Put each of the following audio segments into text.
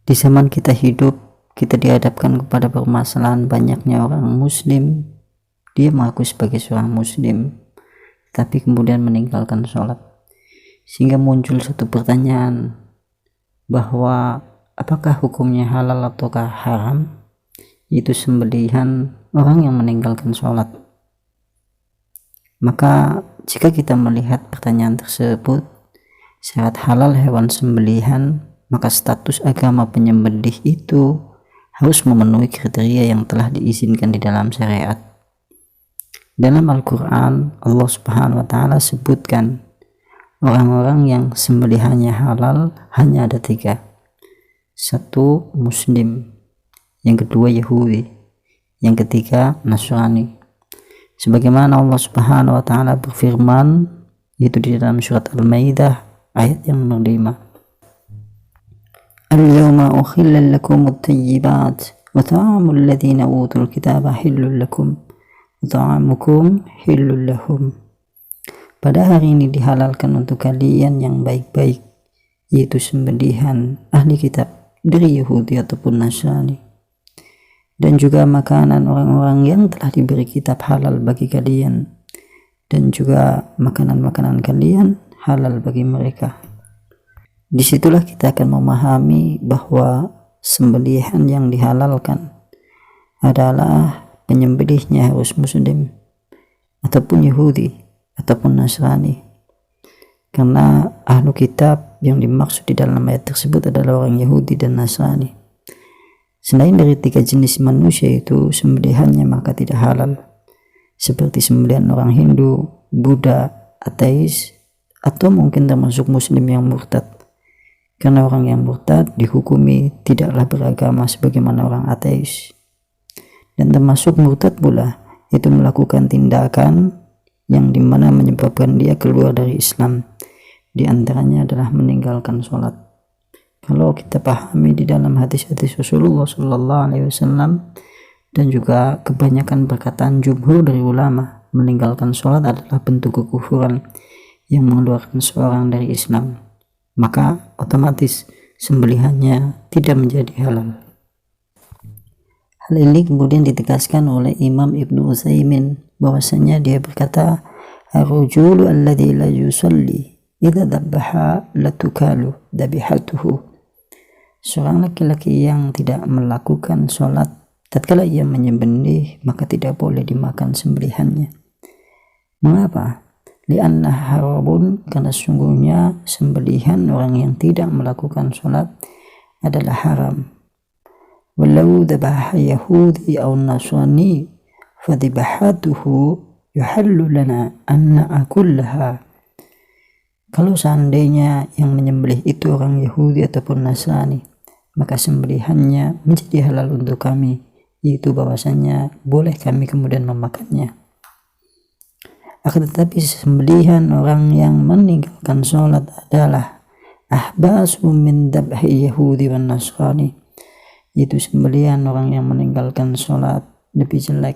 Di zaman kita hidup, kita dihadapkan kepada permasalahan banyaknya orang muslim, dia mengaku sebagai seorang muslim, tapi kemudian meninggalkan sholat. Sehingga muncul satu pertanyaan, bahwa apakah hukumnya halal ataukah haram, yaitu sembelihan orang yang meninggalkan sholat. Maka jika kita melihat pertanyaan tersebut, syarat halal hewan sembelihan, maka status agama penyembelih itu harus memenuhi kriteria yang telah diizinkan di dalam syariat. Dalam Al-Quran, Allah Subhanahu wa Ta'ala sebutkan orang-orang yang sembelihannya halal hanya ada 3. 1, Muslim. Yang kedua, Yahudi. Yang ketiga, Nasrani. Sebagaimana Allah Subhanahu wa Ta'ala berfirman, yaitu di dalam surat Al-Maidah ayat yang nomor 5. Al-yawma ukhilla lakum at-tayyibat wa ta'amul ladzina utul kitaba hillul lakum wa ta'amukum hillul lahum. Pada hari ini dihalalkan untuk kalian yang baik-baik, yaitu sembelihan ahli kitab dari Yahudi ataupun Nasrani, dan juga makanan orang-orang yang telah diberi kitab halal bagi kalian, dan juga makanan-makanan kalian halal bagi mereka. Disitulah kita akan memahami bahwa sembelihan yang dihalalkan adalah penyembelihnya harus Muslim ataupun Yahudi ataupun Nasrani, karena ahlu kitab yang dimaksud di dalam ayat tersebut adalah orang Yahudi dan Nasrani. Selain dari 3 jenis manusia itu sembelihannya maka tidak halal, seperti sembelihan orang Hindu, Buddha, ateis, atau mungkin termasuk Muslim yang murtad, karena orang yang murtad dihukumi tidaklah beragama sebagaimana orang ateis. Dan termasuk murtad pula itu melakukan tindakan yang dimana menyebabkan dia keluar dari Islam. Di antaranya adalah meninggalkan sholat. Kalau kita pahami di dalam hadis-hadis Rasulullah SAW dan juga kebanyakan perkataan jumhur dari ulama, meninggalkan sholat adalah bentuk kekufuran yang mengeluarkan seorang dari Islam, maka otomatis sembelihannya tidak menjadi halal. Hal ini kemudian ditegaskan oleh Imam Ibnu Utsaimin, bahwasanya dia berkata, ar-rajulu alladzi la yusalli idza dabbaha la tukalu dabihatuhu. Seorang laki-laki yang tidak melakukan sholat tatkala ia menyembelih, maka tidak boleh dimakan sembelihannya. Mengapa? Lianna harabun, karena sungguhnya sembelihan orang yang tidak melakukan sholat adalah haram. Walau dhabaha yahudi aw nasrani fadhibahatuhu yuhallu lana an na'kullaha. Kalau seandainya yang menyembelih itu orang Yahudi ataupun Nasrani, maka sembelihannya menjadi halal untuk kami, yaitu bahwasanya boleh kami kemudian memakannya. Akan tetapi sembelihan orang yang meninggalkan sholat adalah ahbasu min dabhi Yahudi wan Nasrani, yaitu sembelihan orang yang meninggalkan sholat lebih jelek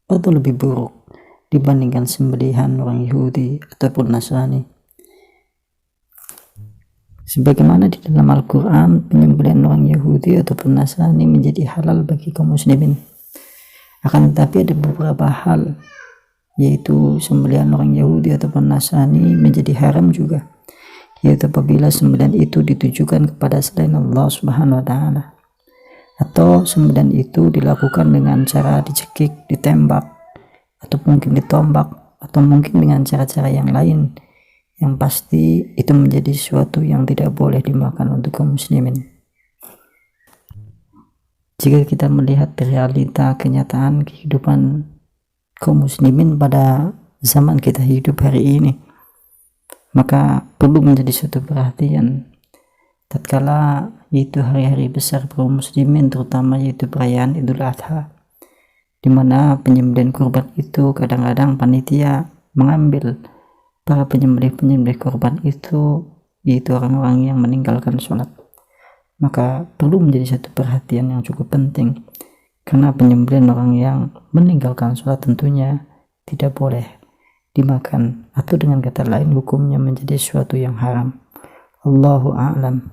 atau lebih buruk dibandingkan sembelihan orang Yahudi ataupun Nasrani. Sebagaimana di dalam Al-Quran, penyembelihan orang Yahudi ataupun Nasrani menjadi halal bagi kaum muslimin. Akan tetapi ada beberapa hal, yaitu sembelihan orang Yahudi ataupun Nasrani menjadi haram juga, yaitu apabila sembelihan itu ditujukan kepada selain Allah Subhanahu wa Ta'ala, atau sembelihan itu dilakukan dengan cara dicekik, ditembak, atau mungkin ditombak, atau mungkin dengan cara-cara yang lain, yang pasti itu menjadi sesuatu yang tidak boleh dimakan untuk kaum muslimin. Jika kita melihat realita kenyataan kehidupan kaum muslimin pada zaman kita hidup hari ini, maka perlu menjadi suatu perhatian tatkala yaitu hari-hari besar kaum muslimin, terutama yaitu perayaan Idul Adha, di mana penyembelihan kurban itu kadang-kadang panitia mengambil para penyembelih korban itu, yaitu orang-orang yang meninggalkan sholat. Maka perlu menjadi satu perhatian yang cukup penting, karena penyembelihan orang yang meninggalkan sholat tentunya tidak boleh dimakan, atau dengan kata lain hukumnya menjadi sesuatu yang haram. Allahu a'lam.